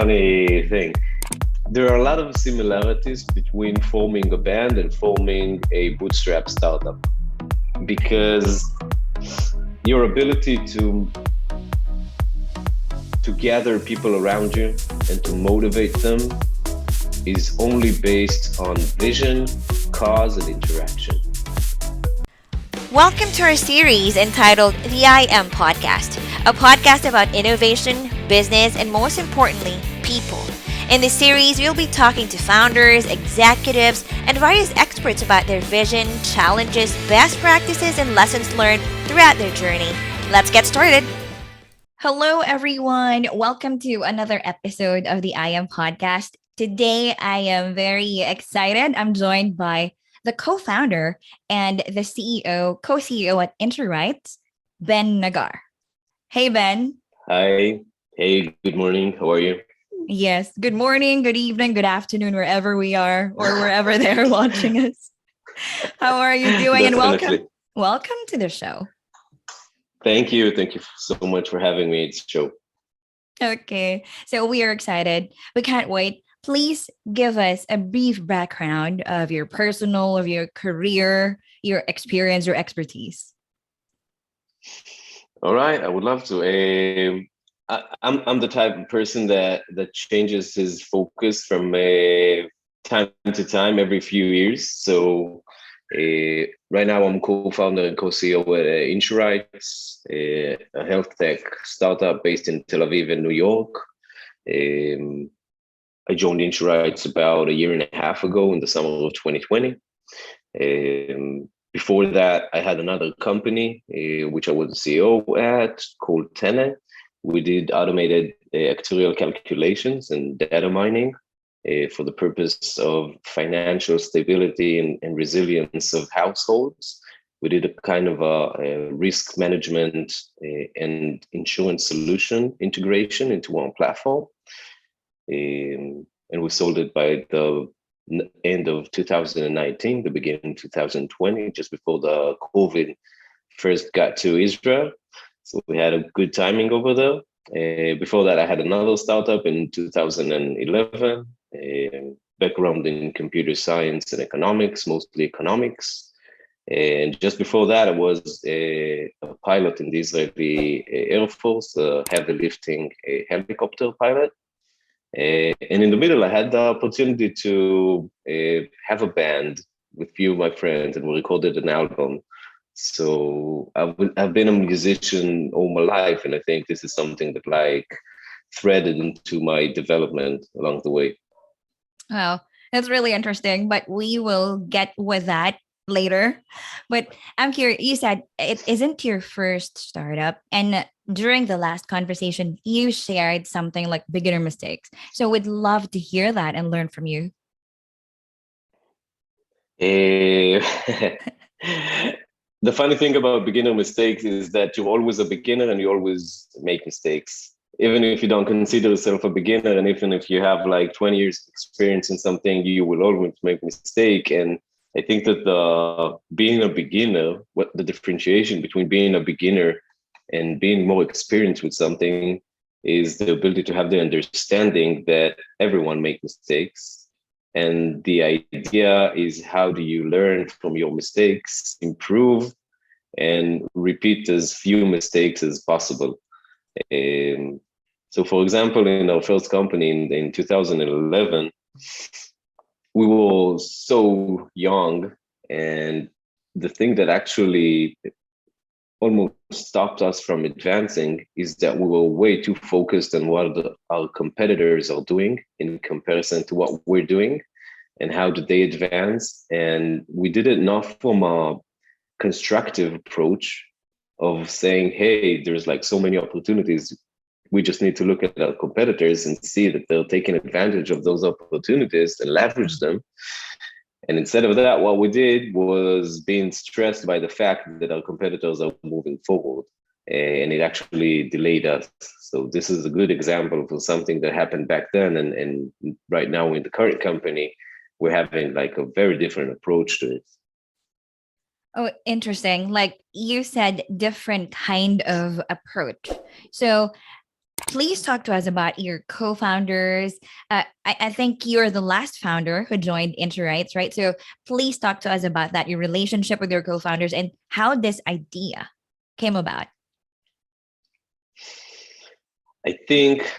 funny thing. There are a lot of similarities between forming a band and forming a bootstrap startup because your ability to gather people around you and to motivate them is only based on vision, cause, and interaction. Welcome to our series entitled The IAM Podcast, a podcast about innovation, business, and most importantly, people. In this series, we'll be talking to founders, executives, and various experts about their vision, challenges, best practices, and lessons learned throughout their journey. Let's get started. Hello, everyone. Welcome to another episode of the IAM Podcast. Today, I am very excited. I'm joined by the co-founder and the co-CEO at Insurights, Ben Nagar. Hey, Ben. Hi. Hey, good morning. How are you? Yes. Good morning, good evening, good afternoon, wherever we are or wherever they're watching us. How are you doing? And Definitely. welcome to the show. Thank you. Thank you so much for having me. It's Joe. Okay. So we are excited. We can't wait. Please give us a brief background of your personal, of your career, your experience, your expertise. All right, I would love to. I'm the type of person that changes his focus from time to time every few years. So right now I'm co-founder and co-CEO at Insurights, a health tech startup based in Tel Aviv and New York. Um, I joined Insurights about a year and a half ago in the summer of 2020. Before that, I had another company, which I was the CEO at, called Tene. We did automated actuarial calculations and data mining for the purpose of financial stability and resilience of households. We did a kind of a risk management and insurance solution integration into one platform. And we sold it by the end of 2019, the beginning of 2020, just before the COVID first got to Israel. So we had a good timing over there. Before that, I had another startup in 2011, background in computer science and economics, mostly economics. And just before that, I was a pilot in the Israeli Air Force, a heavy lifting helicopter pilot. And in the middle, I had the opportunity to have a band with a few of my friends, and we recorded an album. So I've been a musician all my life, and I think this is something that threaded into my development along the way. Wow, that's really interesting, but we will get with that later. But I'm curious, you said it isn't your first startup. And during the last conversation, you shared something like beginner mistakes. So we'd love to hear that and learn from you. Eh, the funny thing about beginner mistakes is that you're always a beginner and you always make mistakes. Even if you don't consider yourself a beginner, and even if you have like 20 years experience in something, you will always make mistake. And I think that being a beginner, what the differentiation between being a beginner and being more experienced with something is the ability to have the understanding that everyone makes mistakes. And the idea is, how do you learn from your mistakes, improve, and repeat as few mistakes as possible. Um, so, for example, in our first company in 2011, we were so young, and the thing that actually almost stopped us from advancing is that we were way too focused on what our competitors are doing in comparison to what we're doing and how do they advance. And we did it not from a constructive approach of saying, hey, there's like so many opportunities. We just need to look at our competitors and see that they're taking advantage of those opportunities and leverage them. And instead of that, what we did was being stressed by the fact that our competitors are moving forward, and it actually delayed us. So this is a good example of something that happened back then. And right now in the current company, we're having like a very different approach to it. Oh, interesting. Like you said, different kind of approach. So Please talk to us about your co-founders. I think you're the last founder who joined Insurights, right? So please talk to us about that, your relationship with your co-founders and how this idea came about. I think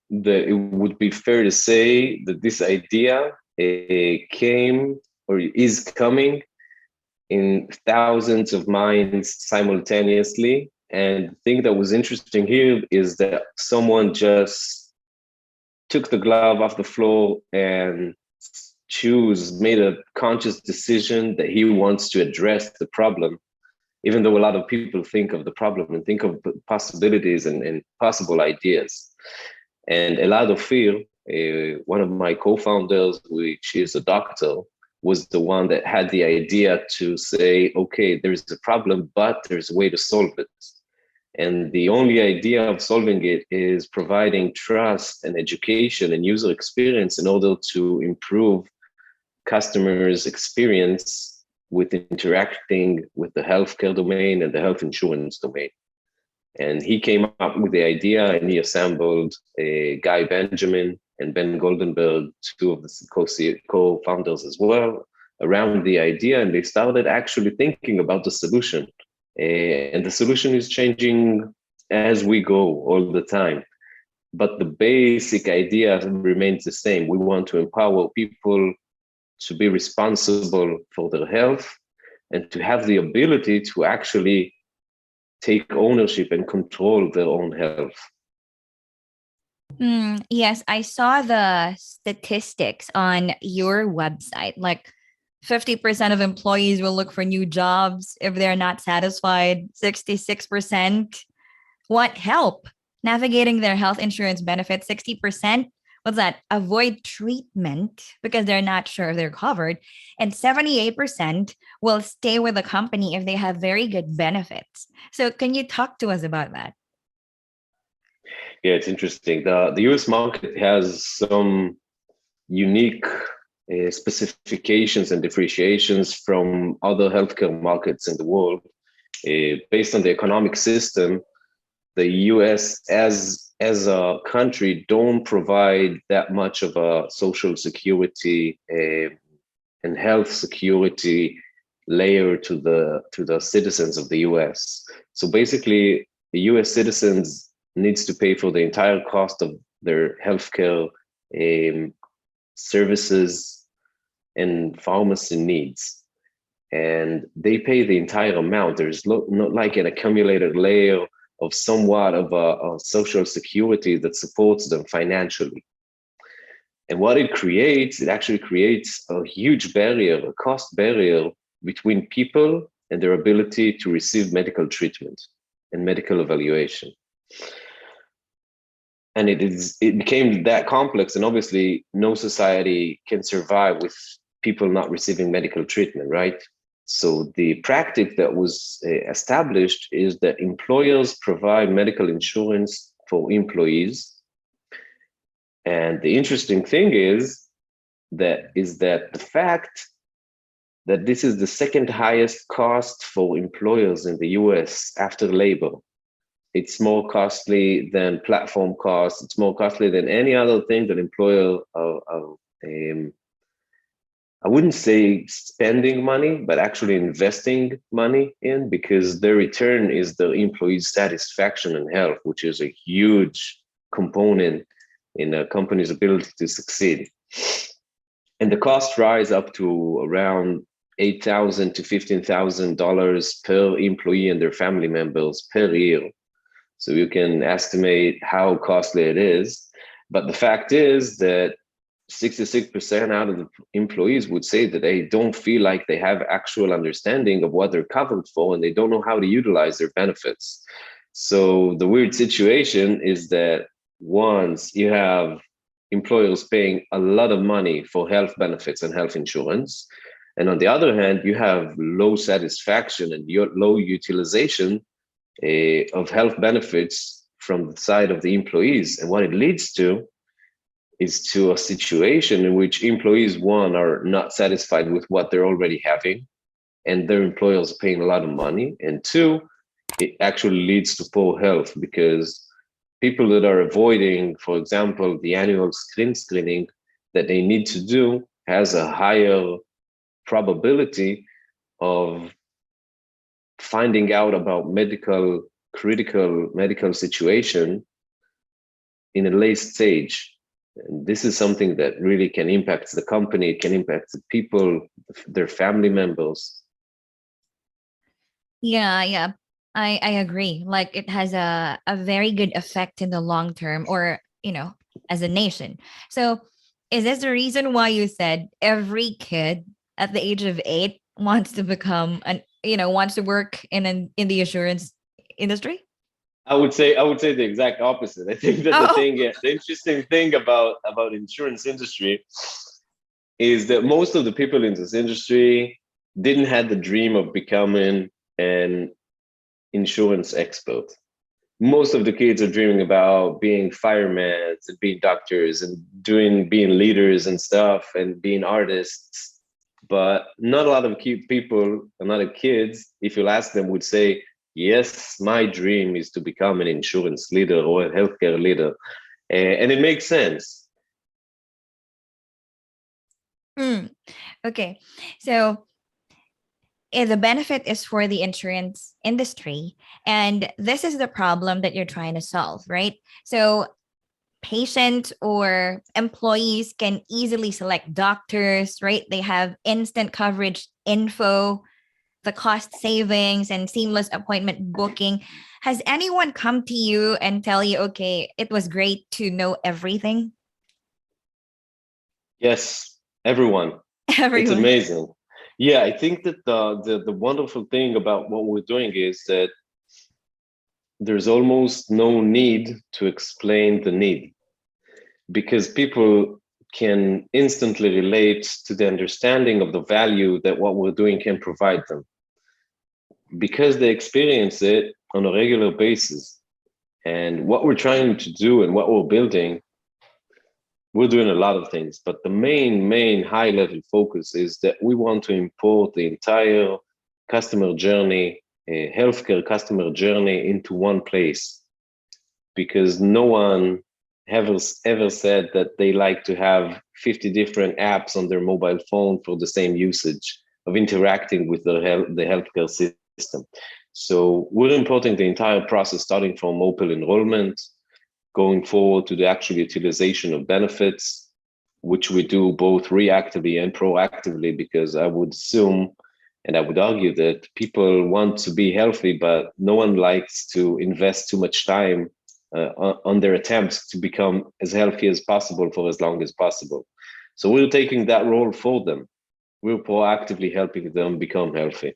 that it would be fair to say that this idea came or is coming in thousands of minds simultaneously. And the thing that was interesting here is that someone just took the glove off the floor and made a conscious decision that he wants to address the problem, even though a lot of people think of the problem and think of possibilities and possible ideas. And Elado Fear, one of my co-founders, which is a doctor, was the one that had the idea to say, okay, there's a problem, but there's a way to solve it. And the only idea of solving it is providing trust and education and user experience in order to improve customers' experience with interacting with the healthcare domain and the health insurance domain. And he came up with the idea and he assembled Guy Benjamin and Ben Goldenberg, two of the co-founders as well, around the idea. And they started actually thinking about the solution. And the solution is changing as we go all the time. But the basic idea remains the same. We want to empower people to be responsible for their health and to have the ability to actually take ownership and control their own health. Yes, I saw the statistics on your website. Like 50% of employees will look for new jobs if they're not satisfied. 66% want help navigating their health insurance benefits. 60%, what's that? Avoid treatment because they're not sure if they're covered. And 78% will stay with the company if they have very good benefits. So can you talk to us about that? Yeah, it's interesting. The US market has some unique specifications and differentiations from other healthcare markets in the world. Based on the economic system, the US as a country don't provide that much of a social security and health security layer to the citizens of the US. So basically, the US citizens needs to pay for the entire cost of their healthcare services and pharmacy needs. And they pay the entire amount. There's not like an accumulated layer of somewhat of a social security that supports them financially. And what it actually creates a huge barrier, a cost barrier between people and their ability to receive medical treatment and medical evaluation. And it became that complex, and obviously no society can survive with people not receiving medical treatment, right? So the practice that was established is that employers provide medical insurance for employees. And the interesting thing is that the fact that this is the second highest cost for employers in the US after labor. It's more costly than platform costs. It's more costly than any other thing that employer I wouldn't say spending money, but actually investing money in, because their return is the employee's satisfaction and health, which is a huge component in a company's ability to succeed. And the cost rise up to around $8,000 to $15,000 per employee and their family members per year. So you can estimate how costly it is. But the fact is that 66% out of the employees would say that they don't feel like they have actual understanding of what they're covered for, and they don't know how to utilize their benefits. So the weird situation is that once you have employers paying a lot of money for health benefits and health insurance, and on the other hand, you have low satisfaction and low utilization of health benefits from the side of the employees. And what it leads to is to a situation in which employees, one, are not satisfied with what they're already having, and their employers are paying a lot of money. And two, it actually leads to poor health because people that are avoiding, for example, the annual screening that they need to do has a higher probability of finding out about critical medical situation in a late stage. And this is something that really can impact the company, it can impact the people, their family members. Yeah, yeah. I agree. Like it has a very good effect in the long term or, as a nation. So is this the reason why you said every kid at the age of 8 wants to become wants to work in the insurance industry? I would say the exact opposite. I think that Oh. the interesting thing about insurance industry is that most of the people in this industry didn't have the dream of becoming an insurance expert. Most of the kids are dreaming about being firemen and being doctors and being leaders and stuff and being artists. But not a lot of people, a lot of kids, if you'll ask them, would say, yes, my dream is to become an insurance leader or a healthcare leader. And it makes sense. Mm, okay. So the benefit is for the insurance industry. And this is the problem that you're trying to solve, right? So patients or employees can easily select doctors, right? They have instant coverage info, the cost savings, and seamless appointment booking. Has anyone come to you and tell you, okay, it was great to know everything? Yes, everyone. It's Everyone. amazing. Yeah, I think that the wonderful thing about what we're doing is that there's almost no need to explain the need because people can instantly relate to the understanding of the value that what we're doing can provide them because they experience it on a regular basis. And what we're trying to do and what we're building, we're doing a lot of things, but the main high level focus is that we want to import the entire customer journey, healthcare customer journey into one place because no one ever said that they like to have 50 different apps on their mobile phone for the same usage of interacting with the healthcare system. So we're importing the entire process starting from open enrollment, going forward to the actual utilization of benefits, which we do both reactively and proactively, because I would assume and I would argue that people want to be healthy, but no one likes to invest too much time on their attempts to become as healthy as possible for as long as possible. So we're taking that role for them. We're proactively helping them become healthy.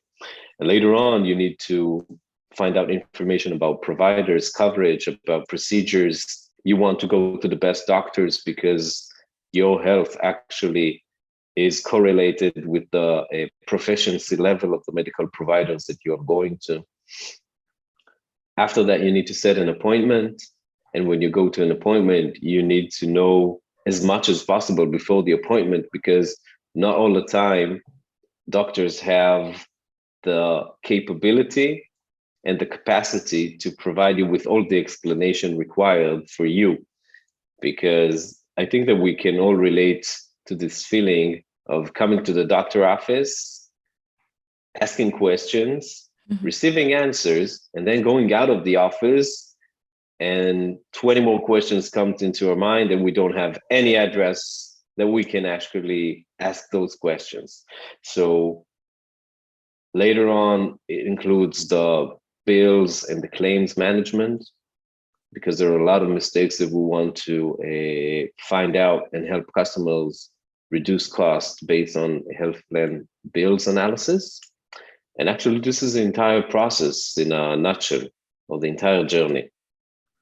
And later on, you need to find out information about providers, coverage, about procedures. You want to go to the best doctors because your health actually is correlated with the proficiency level of the medical providers that you're going to. After that, you need to set an appointment. And when you go to an appointment, you need to know as much as possible before the appointment because not all the time doctors have the capability and the capacity to provide you with all the explanation required for you. Because I think that we can all relate to this feeling of coming to the doctor office, asking questions, Mhm. receiving answers, and then going out of the office and 20 more questions come into our mind and we don't have any address that we can actually ask those questions. So later on, it includes the bills and the claims management because there are a lot of mistakes that we want to find out and help customers reduce costs based on health plan bills analysis. And actually, this is the entire process in a nutshell, or the entire journey.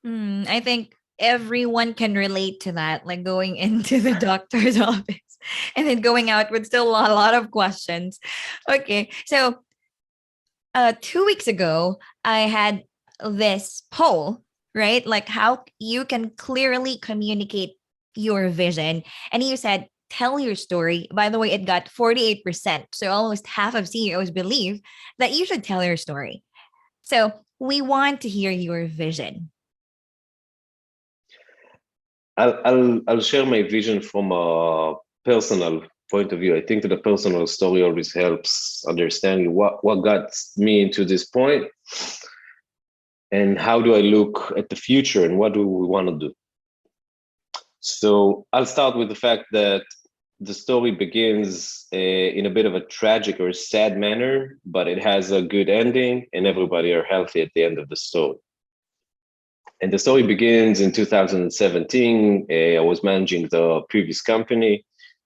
I think everyone can relate to that, like going into the doctor's office and then going out with still a lot of questions. Okay, so 2 weeks ago, I had this poll, right? Like how you can clearly communicate your vision. And you said, tell your story. By the way, it got 48%. So almost half of CEOs believe that you should tell your story. So we want to hear your vision. I'll share my vision from a personal point of view. I think that a personal story always helps understand what got me into this point and how do I look at the future and what do we want to do. So I'll start with the fact that the story begins in a bit of a tragic or sad manner, but it has a good ending and everybody are healthy at the end of the story. And the story begins in 2017. I was managing the previous company.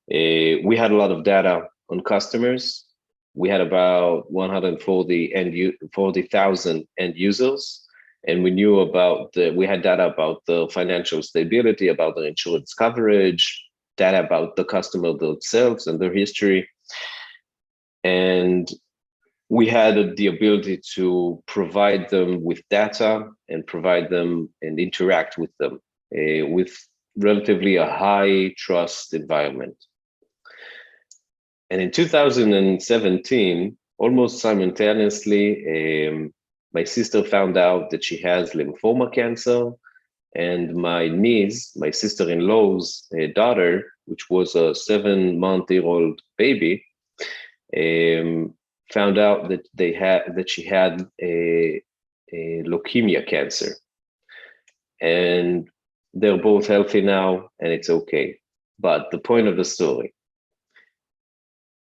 We had a lot of data on customers. We had about 40,000 end users. And we knew we had data about the financial stability, about the insurance coverage, data about the customer themselves and their history. And we had the ability to provide them with data and provide them and interact with them with relatively a high trust environment. And in 2017, almost simultaneously, my sister found out that she has lymphoma cancer, and my niece, my sister-in-law's daughter, which was a 7-month-old baby, found out that she had a leukemia cancer, and they're both healthy now, and it's okay. But the point of the story,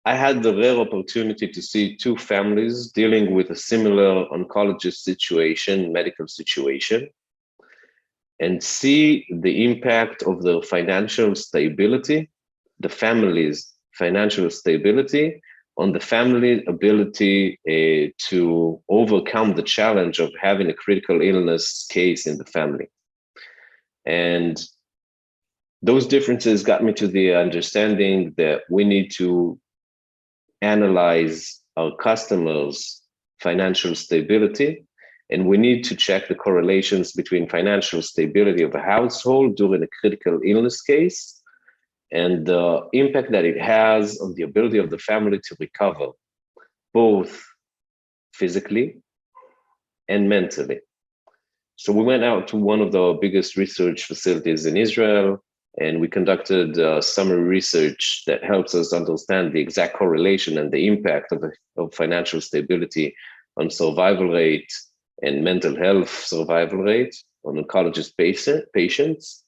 I had the rare opportunity to see two families dealing with a similar oncologist situation, medical situation, and see the impact of the financial stability, the family's financial stability on the family ability to overcome the challenge of having a critical illness case in the family. And those differences got me to the understanding that we need to analyze our customers' financial stability, and we need to check the correlations between financial stability of a household during a critical illness case and the impact that it has on the ability of the family to recover, both physically and mentally. So we went out to one of the biggest research facilities in Israel, and we conducted summary research that helps us understand the exact correlation and the impact of financial stability on survival rate and mental health survival rate on oncologist patients.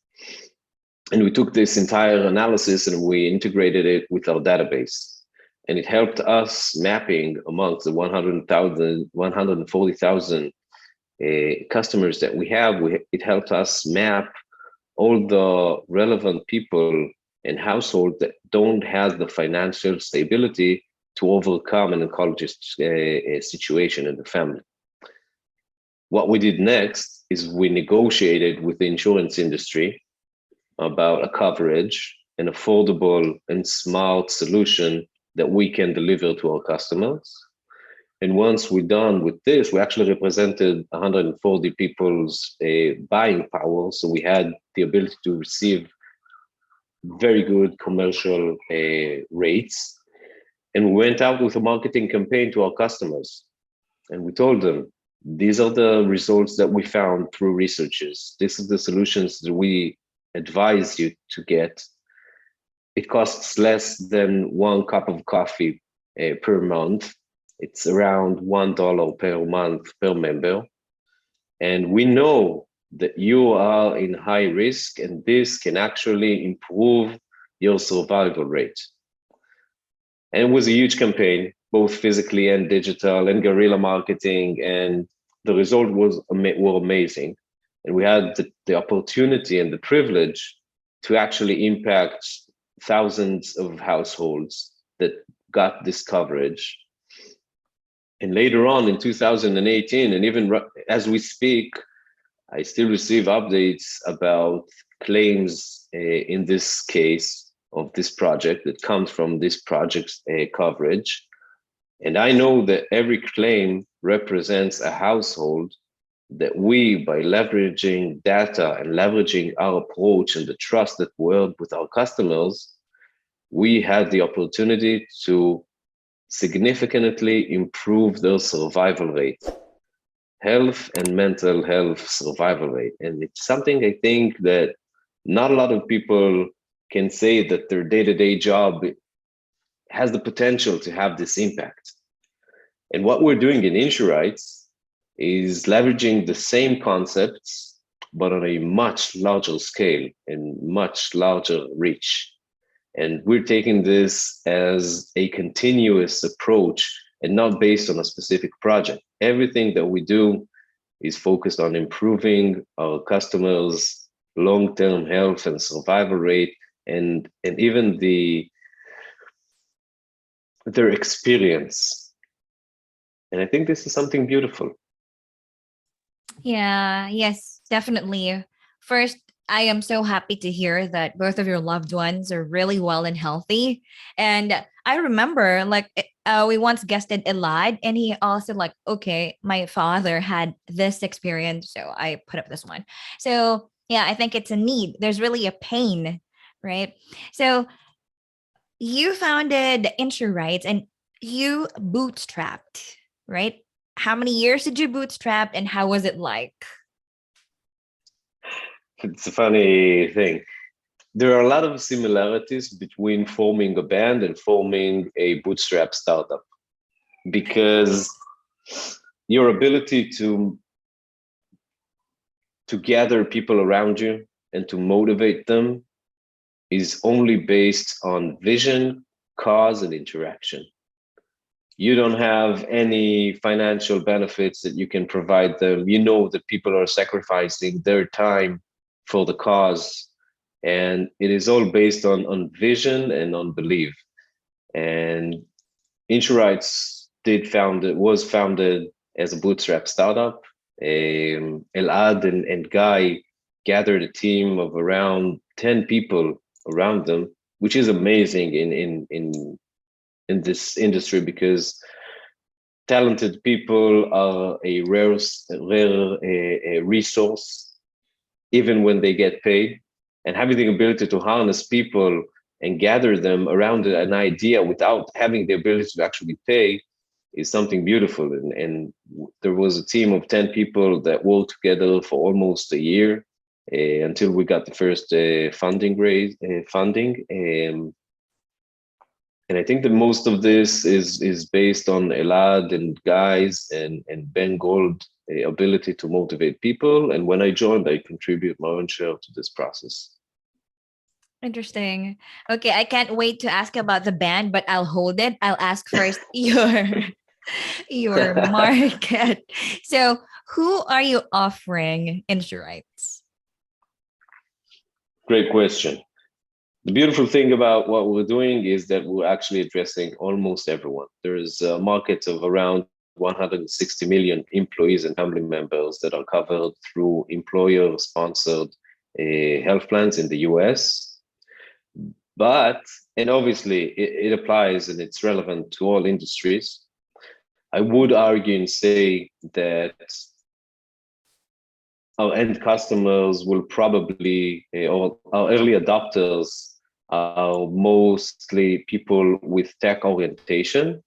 And we took this entire analysis and we integrated it with our database. And it helped us mapping amongst the 140,000 customers that we have. It helped us map all the relevant people and households that don't have the financial stability to overcome an oncologist situation in the family. What we did next is we negotiated with the insurance industry about a coverage, an affordable and smart solution that we can deliver to our customers. And once we're done with this, we actually represented 140 people's buying power. So we had the ability to receive very good commercial rates. And we went out with a marketing campaign to our customers. And we told them, these are the results that we found through researches. This is the solutions that we advise you to get. It costs less than 1 cup of coffee per month. It's around $1 per month per member. And we know that you are in high risk, and this can actually improve your survival rate. And it was a huge campaign, both physically and digital and guerrilla marketing. And the result were amazing. And we had the opportunity and the privilege to actually impact thousands of households that got this coverage. And later on in 2018, and even as we speak, I still receive updates about claims in this case of this project that comes from this project's coverage. And I know that every claim represents a household that we, by leveraging data and leveraging our approach and the trust that we have with our customers, we had the opportunity to significantly improve their survival rate, health and mental health survival rate. And it's something I think that Not a lot of people can say that their day-to-day job has the potential to have this impact. And what we're doing in Insurights is leveraging the same concepts, but on a much larger scale and much larger reach. And we're taking this as a continuous approach and not based on a specific project. Everything that we do is focused on improving our customers' long-term health and survival rate, and even their experience. And I think this is something beautiful. Yeah, yes, definitely. First, I am so happy to hear that both of your loved ones are really well and healthy. And I remember, like, we once guested Elad, and he also like, okay, my father had this experience, so I put up this one. So yeah, I think it's a need. There's really a pain, right? So you founded Insurights and you bootstrapped, right? How many years did you bootstrap, and how was it like? It's a funny thing. There are a lot of similarities between forming a band and forming a bootstrap startup, because your ability to gather people around you and to motivate them is only based on vision, cause, and interaction. You don't have any financial benefits that you can provide them. You know that people are sacrificing their time for the cause, and it is all based on vision and on belief. And Insurights was founded as a bootstrap startup. Elad and Guy gathered a team of around 10 people around them, which is amazing in this industry, because talented people are a rare resource, even when they get paid. And having the ability to harness people and gather them around an idea without having the ability to actually pay is something beautiful. And there was a team of 10 people that worked together for almost a year until we got the first funding. And I think that most of this is based on Elad and Guy's and Ben Gold ability to motivate people. And when I joined, I contribute my own share to this process. Interesting. Okay, I can't wait to ask about the band, but I'll hold it. I'll ask first your market. So, who are you offering Insurights? Great question. The beautiful thing about what we're doing is that we're actually addressing almost everyone. There is a market of around 160 million employees and family members that are covered through employer-sponsored health plans in the US. But, and obviously it applies and it's relevant to all industries. I would argue and say that our end customers will probably, or our early adopters are mostly people with tech orientation,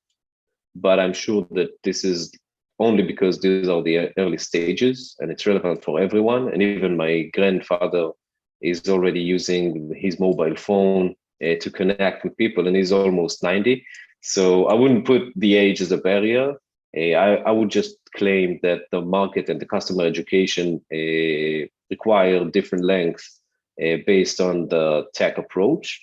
but I'm sure that this is only because these are the early stages and it's relevant for everyone. And even my grandfather is already using his mobile phone to connect with people, and he's almost 90. So I wouldn't put the age as a barrier. I would just claim that the market and the customer education require different lengths based on the tech approach.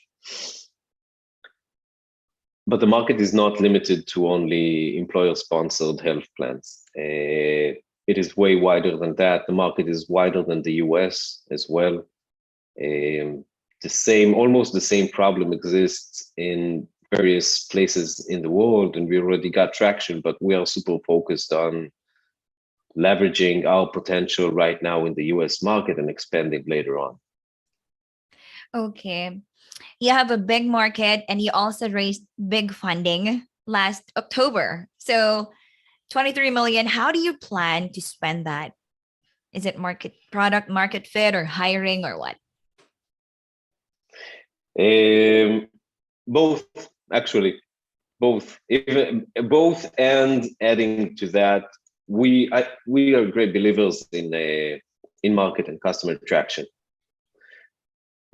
But the market is not limited to only employer-sponsored health plans. It is way wider than that. The market is wider than the US as well. Almost the same problem exists in various places in the world, and we already got traction, but we are super focused on leveraging our potential right now in the US market and expanding later on. Okay. You have a big market and you also raised big funding last October. So 23 million, how do you plan to spend that? Is it market fit or hiring or what? Both, actually, both, and adding to that, we are great believers in market and customer traction.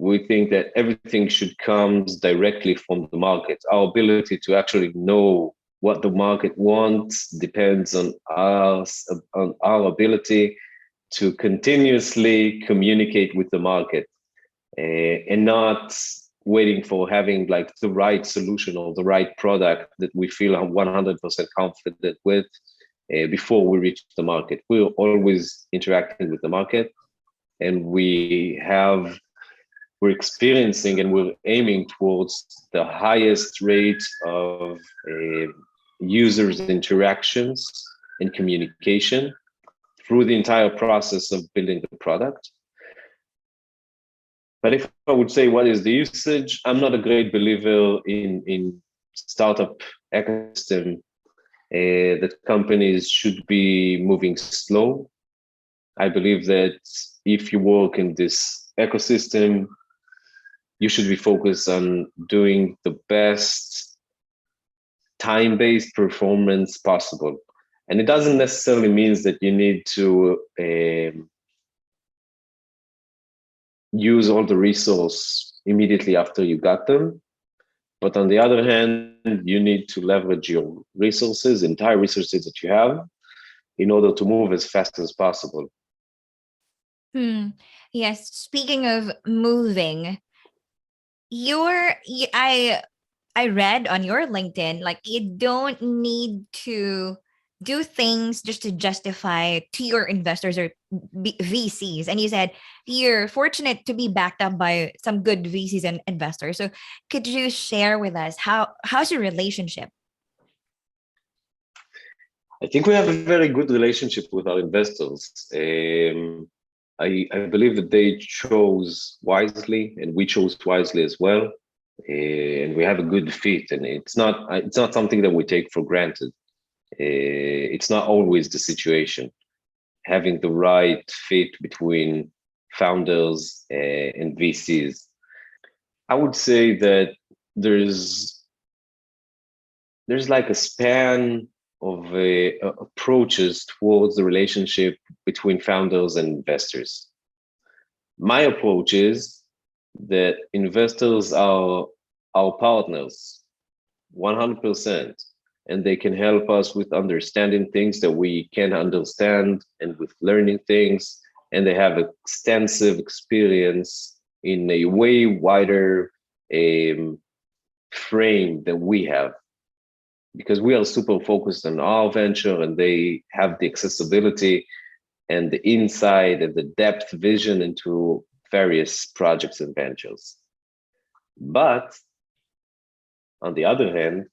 We think that everything should come directly from the market. Our ability to actually know what the market wants depends on us, on our ability to continuously communicate with the market, and not waiting for having like the right solution or the right product that we feel 100% confident with before we reach the market. We're always interacting with the market, and we're experiencing and we're aiming towards the highest rate of users interactions and communication through the entire process of building the product. But if I would say what is the usage, I'm not a great believer in startup ecosystem that companies should be moving slow. I believe that if you work in this ecosystem, you should be focused on doing the best time-based performance possible. And it doesn't necessarily mean that you need to use all the resource immediately after you got them. But on the other hand, you need to leverage your resources, entire resources that you have, in order to move as fast as possible. Yes, speaking of moving, I read on your LinkedIn, like you don't need to do things just to justify to your investors or VCs. And you said you're fortunate to be backed up by some good VCs and investors. So could you share with us how's your relationship? I think we have a very good relationship with our investors. I believe that they chose wisely, and we chose wisely as well. And we have a good fit, and it's not something that we take for granted. It's not always the situation. Having the right fit between founders and VCs. I would say that there's like a span of approaches towards the relationship between founders and investors. My approach is that investors are our partners 100%, and they can help us with understanding things that we can understand and with learning things, and they have extensive experience in a way wider frame than we have, because we are super focused on our venture, and they have the accessibility and the insight and the depth vision into various projects and ventures. But on the other hand,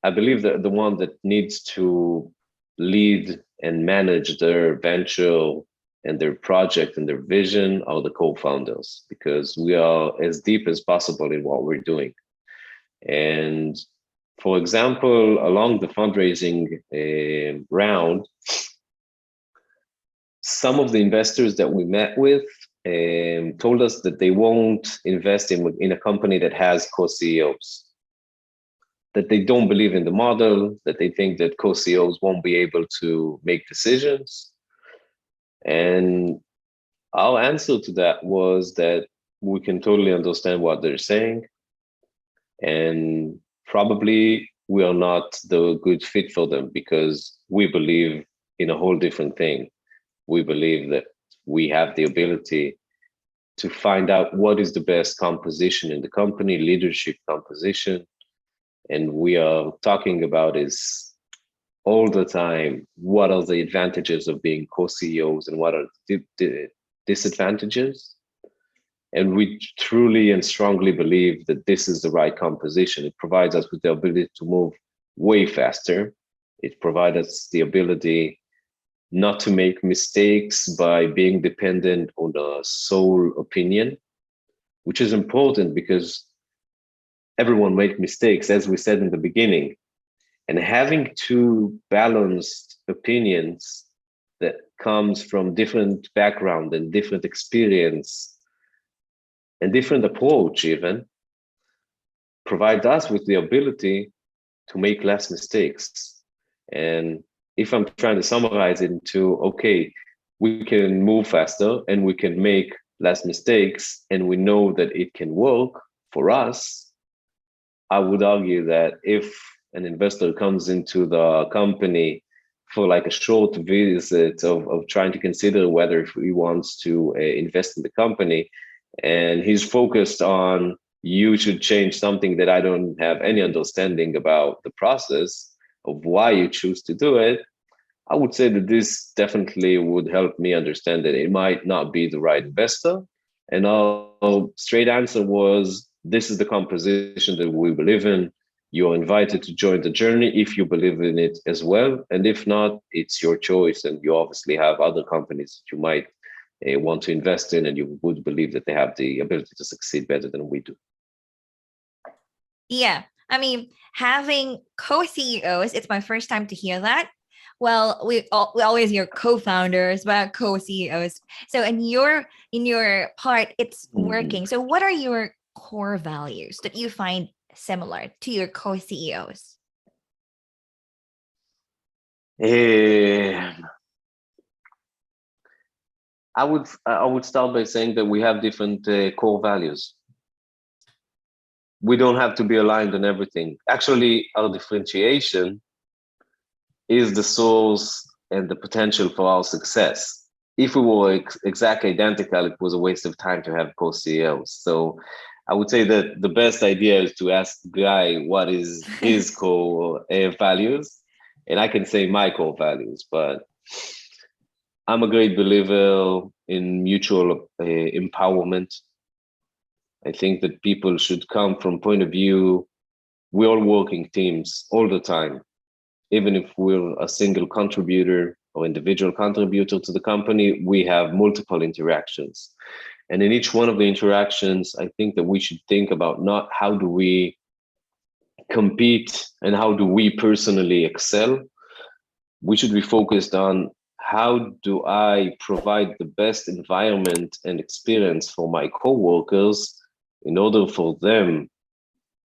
I believe that the one that needs to lead and manage their venture and their project and their vision are the co-founders, because we are as deep as possible in what we're doing. And for example, along the fundraising round, some of the investors that we met with told us that they won't invest in a company that has co-CEOs, that they don't believe in the model, that they think that co-CEOs won't be able to make decisions. And our answer to that was that we can totally understand what they're saying, and probably we are not the good fit for them, because we believe in a whole different thing. We believe that we have the ability to find out what is the best composition in the company, leadership composition. And we are talking about is all the time, what are the advantages of being co-CEOs and what are the disadvantages? And we truly and strongly believe that this is the right composition. It provides us with the ability to move way faster. It provides us the ability not to make mistakes by being dependent on a sole opinion, which is important because everyone makes mistakes, as we said in the beginning. And having two balanced opinions that comes from different background and different experience and different approach even, provide us with the ability to make less mistakes. And if I'm trying to summarize it into, okay, we can move faster and we can make less mistakes, and we know that it can work for us, I would argue that if an investor comes into the company for like a short visit of trying to consider whether if he wants to invest in the company, and he's focused on you should change something that I don't have any understanding about the process of why you choose to do it, I would say that this definitely would help me understand that it might not be the right investor. And our straight answer was, this is the composition that we believe in. You're invited to join the journey if you believe in it as well. And if not, it's your choice. And you obviously have other companies that you might want to invest in, and you would believe that they have the ability to succeed better than we do. Yeah. I mean, having co-CEOs, it's my first time to hear that. Well, we always hear co-founders, but co-CEOs. So in your part, it's Mhm. working. So what are your core values that you find similar to your co-CEOs? Eh, I would start by saying that we have different core values. We don't have to be aligned on everything. Actually, our differentiation is the source and the potential for our success. If we were exactly identical, it was a waste of time to have co-CEOs. So I would say that the best idea is to ask Guy what is his core values, and I can say my core values. But I'm a great believer in mutual empowerment. I think that people should come from point of view, we're all working teams all the time. Even if we're a single contributor or individual contributor to the company, we have multiple interactions. And in each one of the interactions, I think that we should think about not how do we compete and how do we personally excel. We should be focused on how do I provide the best environment and experience for my coworkers in order for them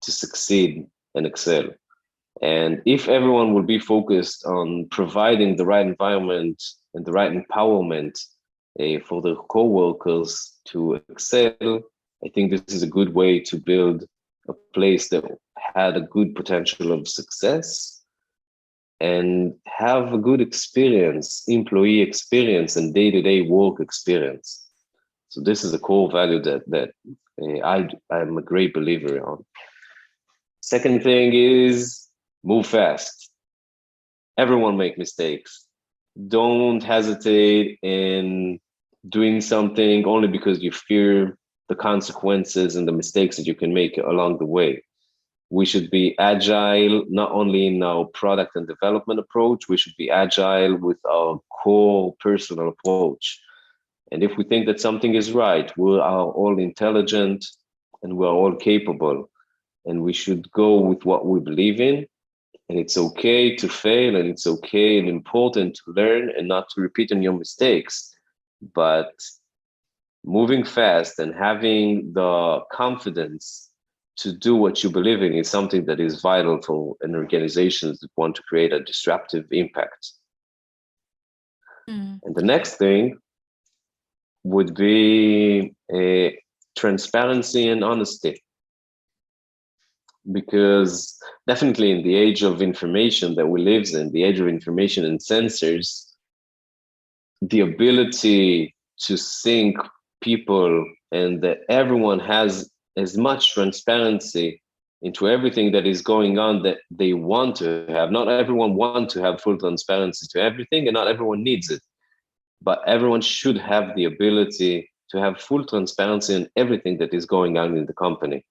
to succeed and excel. And if everyone will be focused on providing the right environment and the right empowerment for the co-workers to excel, I think this is a good way to build a place that had a good potential of success and have a good experience, employee experience, and day-to-day work experience. So this is a core value I'm a great believer on. Second thing is move fast. Everyone make mistakes. Don't hesitate in doing something only because you fear the consequences and the mistakes that you can make along the way. We should be agile, not only in our product and development approach, we should be agile with our core personal approach. And if we think that something is right, we are all intelligent and we're all capable, and we should go with what we believe in. And it's okay to fail, and it's okay and important to learn and not to repeat on your mistakes. But moving fast and having the confidence to do what you believe in is something that is vital for an organization that want to create a disruptive impact. Mm. And the next thing would be transparency and honesty, because definitely in the age of information that we live in, the age of information and sensors, the ability to sync people and that everyone has as much transparency into everything that is going on that they want to have. Not everyone wants to have full transparency to everything, and not everyone needs it. But everyone should have the ability to have full transparency in everything that is going on in the company.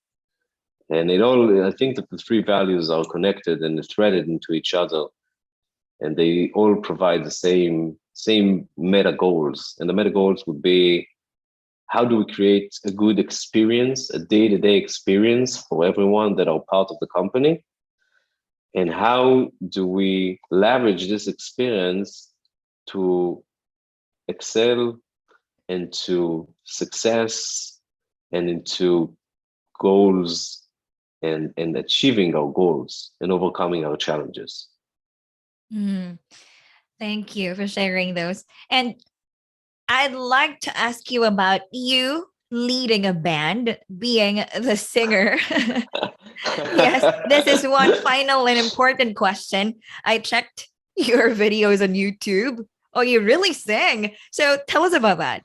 And I think that the three values are connected and threaded into each other, and they all provide the same meta goals. And the meta goals would be, how do we create a good experience, a day-to-day experience for everyone that are part of the company? And how do we leverage this experience to excel and to success and into goals and achieving our goals and overcoming our challenges? Mm. Thank you for sharing those. And I'd like to ask you about you leading a band, being the singer. Yes, this is one final and important question. I checked your videos on YouTube. Oh, you really sing. So tell us about that.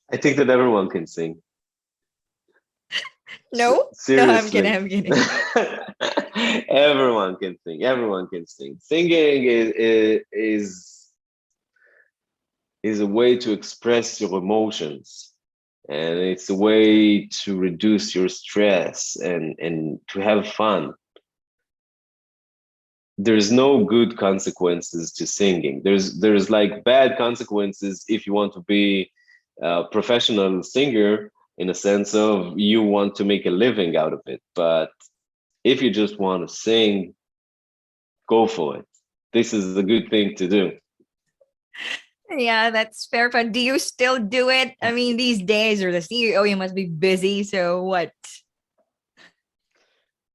I think that everyone can sing. No? No, I'm kidding. Seriously. I'm kidding. Everyone can sing. Everyone can sing. Singing is a way to express your emotions, and it's a way to reduce your stress and to have fun. There's no good consequences to singing. There's like bad consequences if you want to be a professional singer, in a sense of you want to make a living out of it. But if you just want to sing, go for it. This is a good thing to do. Yeah, that's fair. But do you still do it? I mean, these days you're the CEO, you must be busy. So what?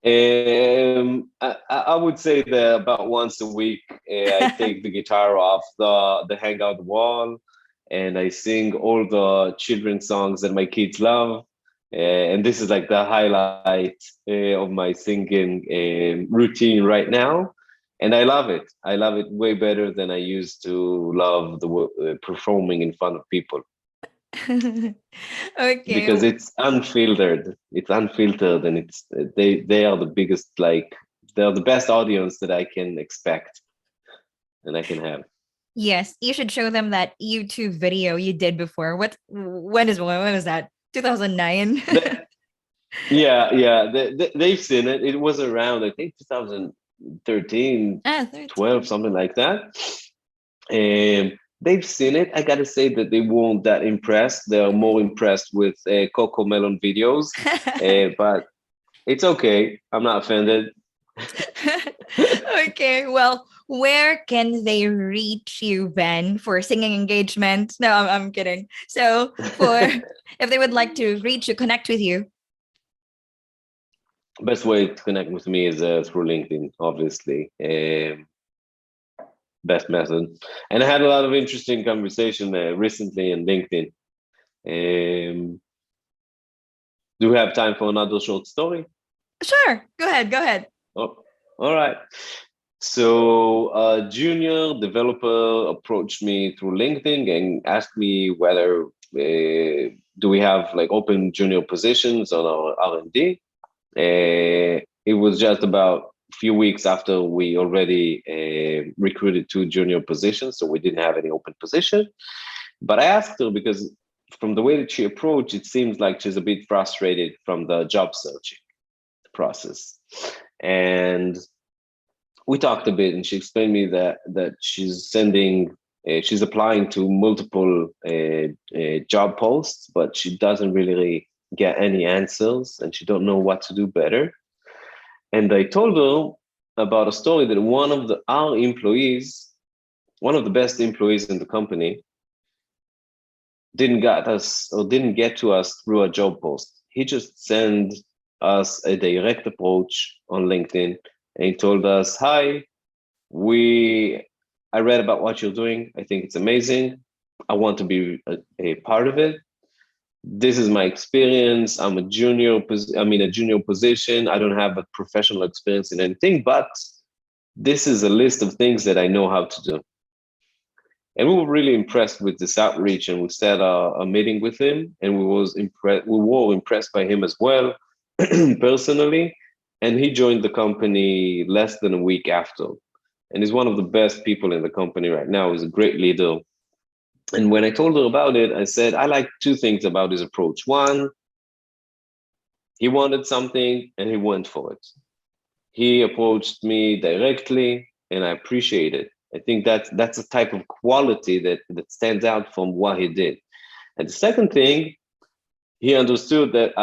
I would say that about once a week, I take the guitar off the hangout wall, and I sing all the children's songs that my kids love. And this is like the highlight of my singing routine right now, and I love it. I love it way better than I used to love the performing in front of people, Okay. because it's unfiltered. It's unfiltered, and they are the biggest, like, they are the best audience that I can expect and I can have. Yes, you should show them that YouTube video you did before. When is that? 2009. They, yeah, they've seen it. It was around, I think, 2013, Ah, 13. 12, something like that. And they've seen it. I gotta say that they weren't that impressed. They are more impressed with Coco Melon videos, but it's okay. I'm not offended. Okay, well, where can they reach you, Ben, for singing engagement? No, I'm kidding. So, for if they would like to reach you, connect with you. Best way to connect with me is through LinkedIn, obviously. Best method. And I had a lot of interesting conversation recently in LinkedIn. Um, do we have time for another short story? Sure, go ahead, go ahead. Oh, all right. So a junior developer approached me through LinkedIn and asked me whether do we have like open junior positions on our R&D. It was just about a few weeks after we already recruited 2 junior positions, so we didn't have any open position. But I asked her because from the way that she approached, it seems like she's a bit frustrated from the job searching process. And we talked a bit, and she explained me that she's applying to multiple job posts, but she doesn't really get any answers, and she don't know what to do better. And I told her about a story that our employees, one of the best employees in the company, didn't get to us through a job post. He just sent us a direct approach on LinkedIn, and he told us, "Hi, I read about what you're doing. I think it's amazing. I want to be a part of it. This is my experience. I'm in a junior position. I don't have a professional experience in anything, but this is a list of things that I know how to do." And we were really impressed with this outreach, and we set a meeting with him, and we were impressed by him as well, personally. And he joined the company less than a week after. And he's one of the best people in the company right now. He's a great leader. And when I told her about it, I said, I like 2 things about his approach. One, he wanted something and he went for it. He approached me directly, and I appreciate it. I think that's a type of quality that stands out from what he did. And the second thing, he understood that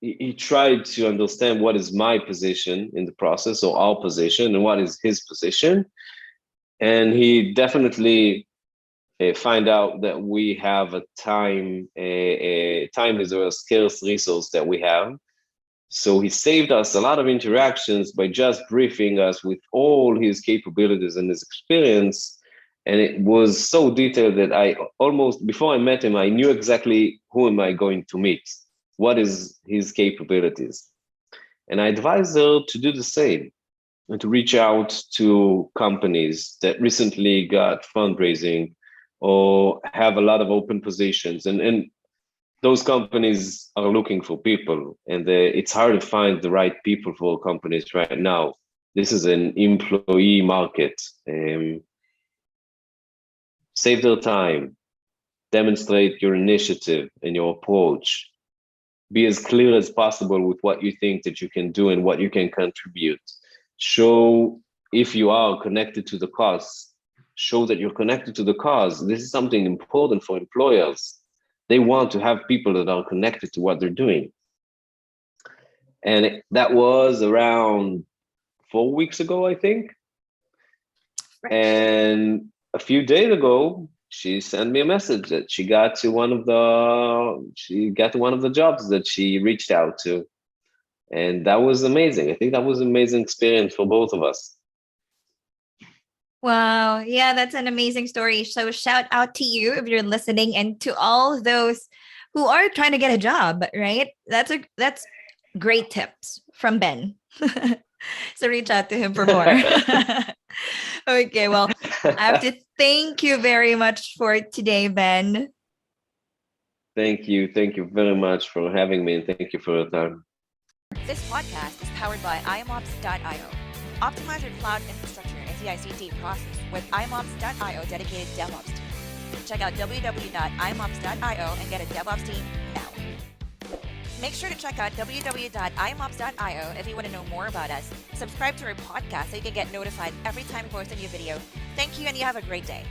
he tried to understand what is my position in the process, or our position, and what is his position. And he definitely find out that we have time is a scarce resource that we have. So he saved us a lot of interactions by just briefing us with all his capabilities and his experience. And it was so detailed that I almost, before I met him, I knew exactly who am I going to meet, what is his capabilities. And I advised her to do the same and to reach out to companies that recently got fundraising or have a lot of open positions. And those companies are looking for people, and it's hard to find the right people for companies right now. This is an employee market. Save their time, demonstrate your initiative and your approach. Be as clear as possible with what you think that you can do and what you can contribute. Show if you are connected to the cause, show that you're connected to the cause. This is something important for employers. They want to have people that are connected to what they're doing. And that was around 4 weeks ago, I think. Right. And a few days ago, she sent me a message that she got to one of the jobs that she reached out to. And that was amazing. I think that was an amazing experience for both of us. Wow. Yeah, that's an amazing story. So shout out to you if you're listening, and to all those who are trying to get a job, right? That's great tips from Ben. So reach out to him for more. Okay, well, I have to thank you very much for today, Ben. Thank you. Thank you very much for having me, and thank you for your time. This podcast is powered by IAMOps.io. Optimize your cloud infrastructure and CI/CD process with IAMOps.io dedicated DevOps team. Check out www.iamops.io and get a DevOps team now. Make sure to check out www.iamops.io if you want to know more about us. Subscribe to our podcast so you can get notified every time we post a new video. Thank you, and you have a great day.